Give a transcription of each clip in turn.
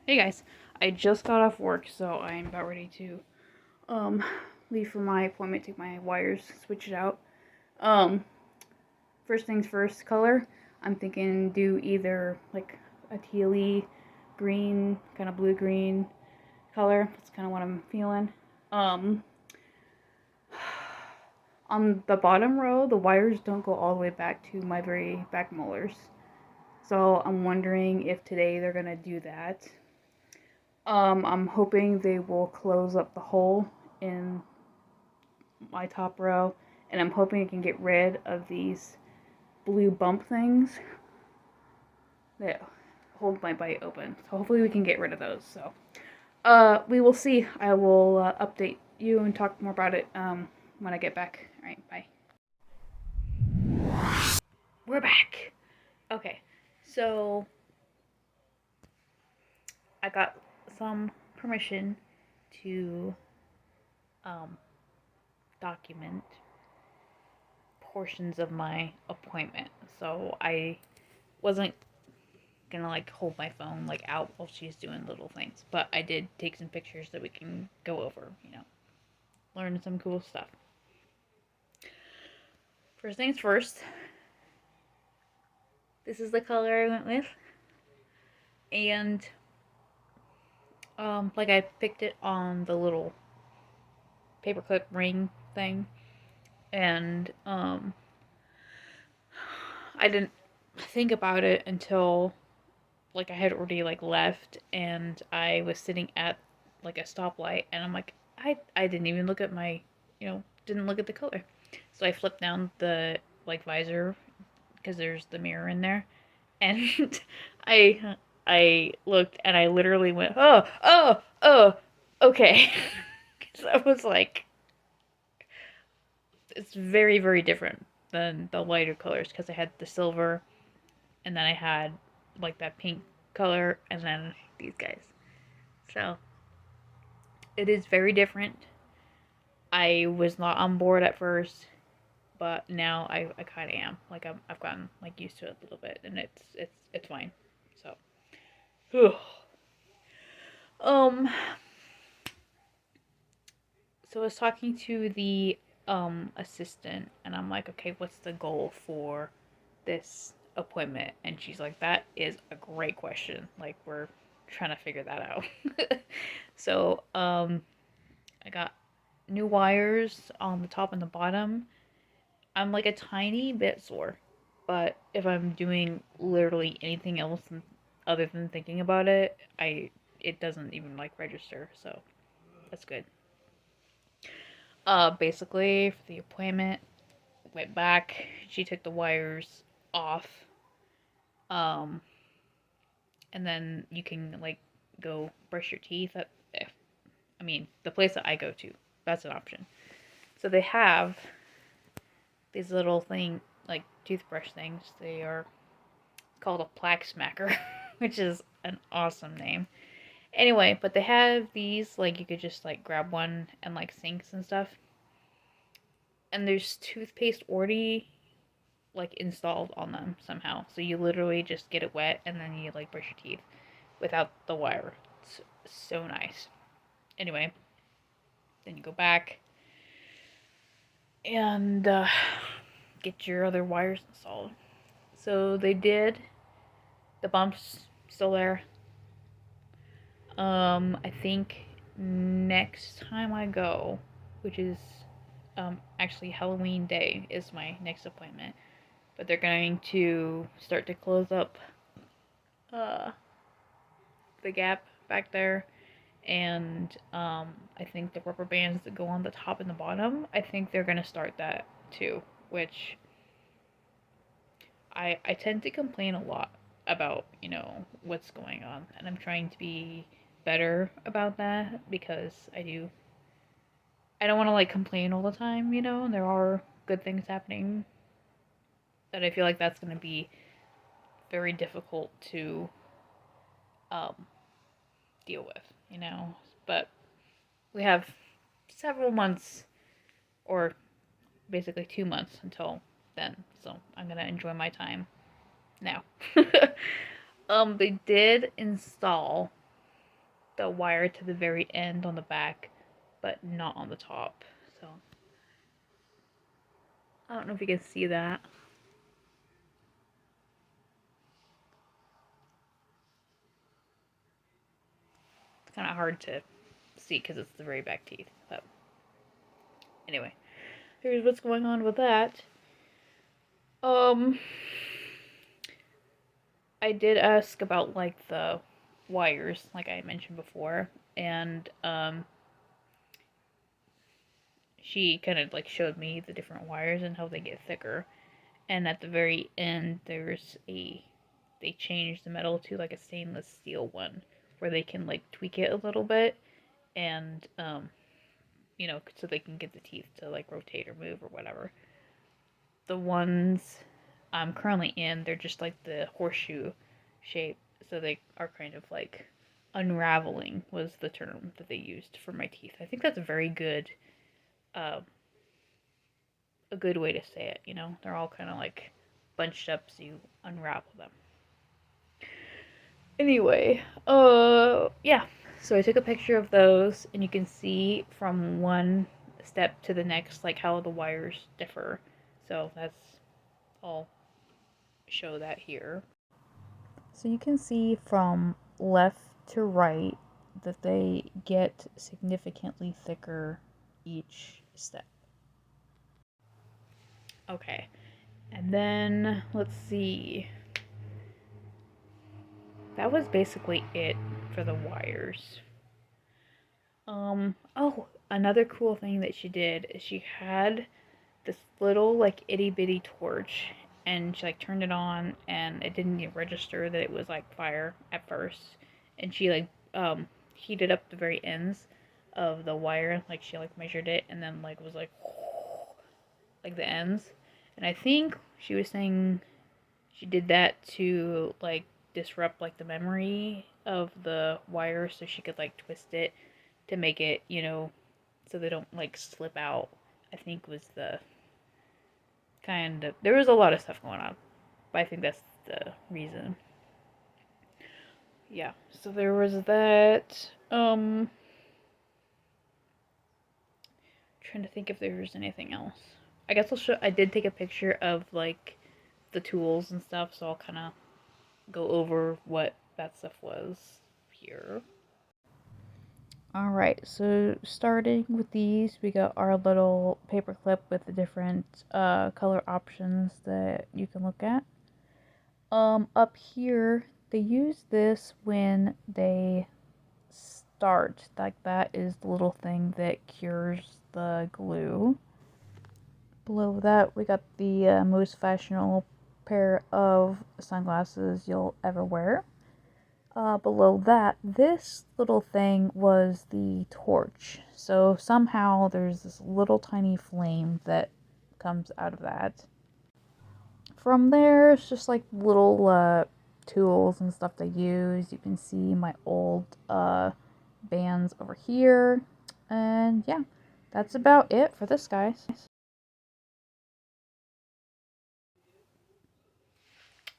Hey guys, I just got off work, so I'm about ready to um leave for my appointment, take my wires, switch it out. Um, First things first, color. I'm thinking do either like a tealy green, kind of blue green color. That's kind of what I'm feeling. Um, on the bottom row, the wires don't go all the way back to my very back molars. So I'm wondering if today they're gonna do that. I'm hoping they will close up the hole in my top row, and I'm hoping I can get rid of these blue bump things that hold my bite open. So hopefully we can get rid of those. So we will see. I will update you and talk more about it when I get back. All right, bye. We're back. Okay, so I got some permission to um, document portions of my appointment. So I wasn't gonna like hold my phone like out while she's doing little things, but I did take some pictures that we can go over, learn some cool stuff. First things first, this is the color I went with, and like I picked it on the little paperclip ring thing, and I didn't think about it until like I had already like left and I was sitting at like a stoplight and I'm like I didn't even look at my didn't look at the color. So I flipped down the like visor because there's the mirror in there and I looked and I literally went oh okay. Cuz I was like it's very different than the lighter colors because I had the silver and then I had like that pink color and then these guys. So it is very different. I was not on board at first, but now I kind of am. Like I've gotten like used to it a little bit, and it's fine. So, whew. um, so I was talking to the assistant, and I'm like, okay, what's the goal for this appointment? And she's like, that is a great question. Like we're trying to figure that out. So I got new wires on the top and the bottom. I'm like a tiny bit sore, but if I'm doing literally anything else other than thinking about it, it doesn't even like register, so that's good. Basically for the appointment, went back. She took the wires off, um, and then you can like go brush your teeth at. I mean, the place that I go to, that's an option. So they have these little thing like toothbrush things. They are called a plaque smacker, which is an awesome name. Anyway, but they have these like you could just like grab one and like sinks and stuff. And there's toothpaste already like installed on them somehow. So you literally just get it wet and then you like brush your teeth without the wire. It's so nice. Anyway, then you go back and get your other wires installed. So they did. The bump's still there. I think next time I go, which is actually Halloween Day, is my next appointment. But they're going to start to close up uh, the gap back there, and I think the rubber bands that go on the top and the bottom. I think they're gonna start that too, which I tend to complain a lot about what's going on, and I'm trying to be better about that because I don't want to like complain all the time, and there are good things happening that I feel like that's going to be very difficult to um, deal with. But we have several months or basically 2 months until then, so I'm going to enjoy my time now. They did install the wire to the very end on the back, but not on the top. So I don't know if you can see that. It's kind of hard to see because it's the very back teeth. But anyway, here's what's going on with that. I did ask about like the wires, like I mentioned before, and she kind of like showed me the different wires and how they get thicker. And at the very end, they changed the metal to like a stainless steel one, where they can like tweak it a little bit, and so they can get the teeth to like rotate or move or whatever. The ones I'm currently in, they're just like the horseshoe shape, so they are kind of like unraveling was the term that they used for my teeth. I think that's uh, a good way to say it. They're all kind of like bunched up, so you unravel them. Anyway, yeah. So I took a picture of those, and you can see from one step to the next, like how the wires differ. So I'll show that here. So you can see from left to right that they get significantly thicker each step. Okay, and then let's see. That was basically it for the wires. Oh, another cool thing that she did is she had this little like itty bitty torch, and she like turned it on, and it didn't even register that it was like fire at first, and she like heated up the very ends of the wire, like she like measured it, and then like was like the ends, and I think she was saying she did that to like disrupt like the memory of the wire, so she could like twist it to make it, so they don't like slip out. I think was the kind of, there was a lot of stuff going on, but I think that's the reason. Yeah, so there was that. Trying to think if there was anything else. I guess I'll show. I did take a picture of like the tools and stuff, so I'll kind of go over what that stuff was here. All right, so starting with these, we got our little paper clip with the different color options that you can look at. Up here, they use this when they start. Like that is the little thing that cures the glue. Below that, we got the most fashionable pair of sunglasses you'll ever wear. Below that, this little thing was the torch. So somehow there's this little tiny flame that comes out of that. From there, it's just like little tools and stuff they use. You can see my old bands over here. And yeah, that's about it for this, guys.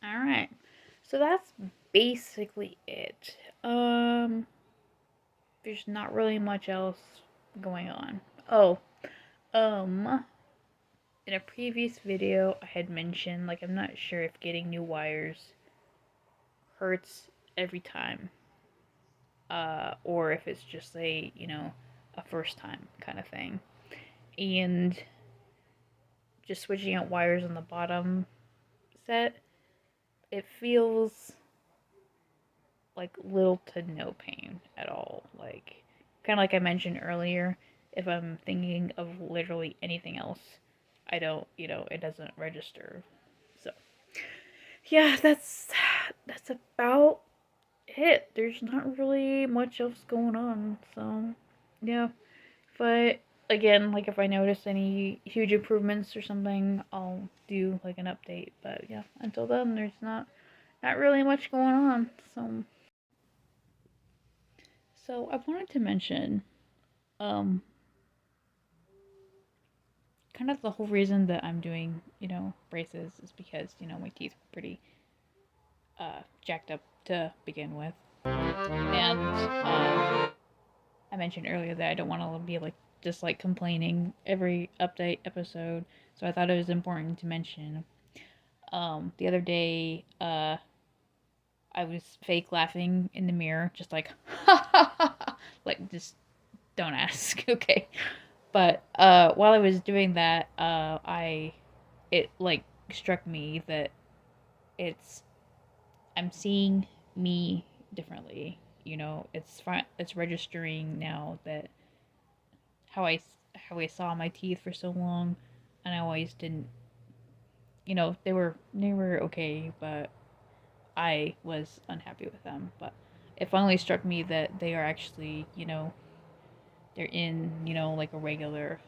Alright, so that's basically it. There's not really much else going on. Oh, in a previous video, I had mentioned, like, I'm not sure if getting new wires hurts every time, or if it's just a first time kind of thing. And just switching out wires on the bottom set, it feels like little to no pain at all. Like, kind of like I mentioned earlier, if I'm thinking of literally anything else, I don't, it doesn't register. So, yeah, that's about it. There's not really much else going on. So, yeah. But again, like if I notice any huge improvements or something, I'll do like an update. But yeah, until then, there's not really much going on. So I wanted to mention, um, kind of the whole reason that I'm doing, braces is because, my teeth were pretty, jacked up to begin with. And, I mentioned earlier that I don't want to be like just like complaining every update episode. So I thought it was important to mention. The other day, I was fake laughing in the mirror, just like like just don't ask, okay. But while I was doing that, I it like struck me that it's I'm seeing me differently. You know, it's registering now that how I how I saw my teeth for so long, and I always didn't. You know, they were okay, but I was unhappy with them. But it finally struck me that they are actually, they're in, like a regular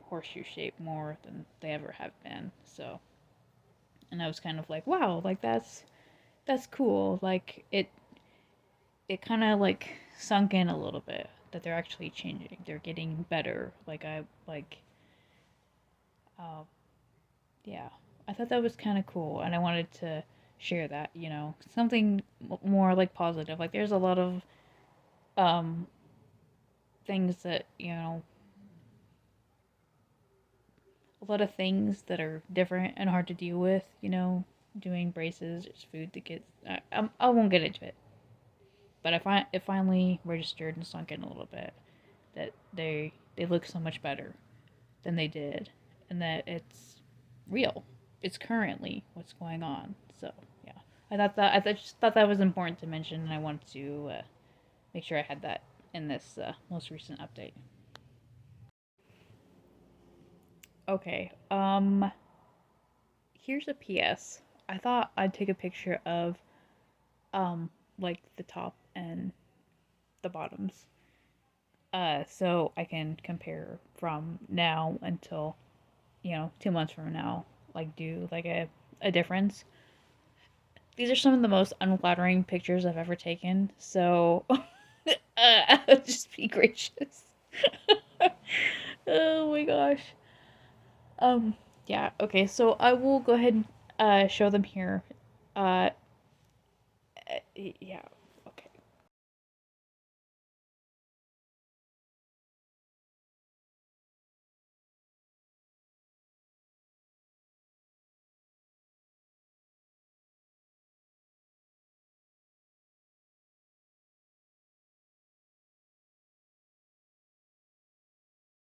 horseshoe shape more than they ever have been. So, and I was kind of like, wow, like that's cool. Like it kind of like sunk in a little bit that they're actually changing. They're getting better. Uh, yeah, I thought that was kind of cool, and I wanted to share that. Something more like positive. Like there's a lot of um things that a lot of things that are different and hard to deal with. Doing braces, there's food that gets. I won't get into it, but it finally registered and sunk in a little bit that they look so much better than they did, and that it's real. It's currently what's going on. So yeah, I just thought that was important to mention, and I wanted to make sure I had that in this most recent update. Okay. Here's a PS. I thought I'd take a picture of like the top and the bottoms. So I can compare from now until 2 months from now, like do like a difference. These are some of the most unflattering pictures I've ever taken. So just be gracious. Oh my gosh. Yeah. Okay. So I will go ahead and show them here. Uh, yeah.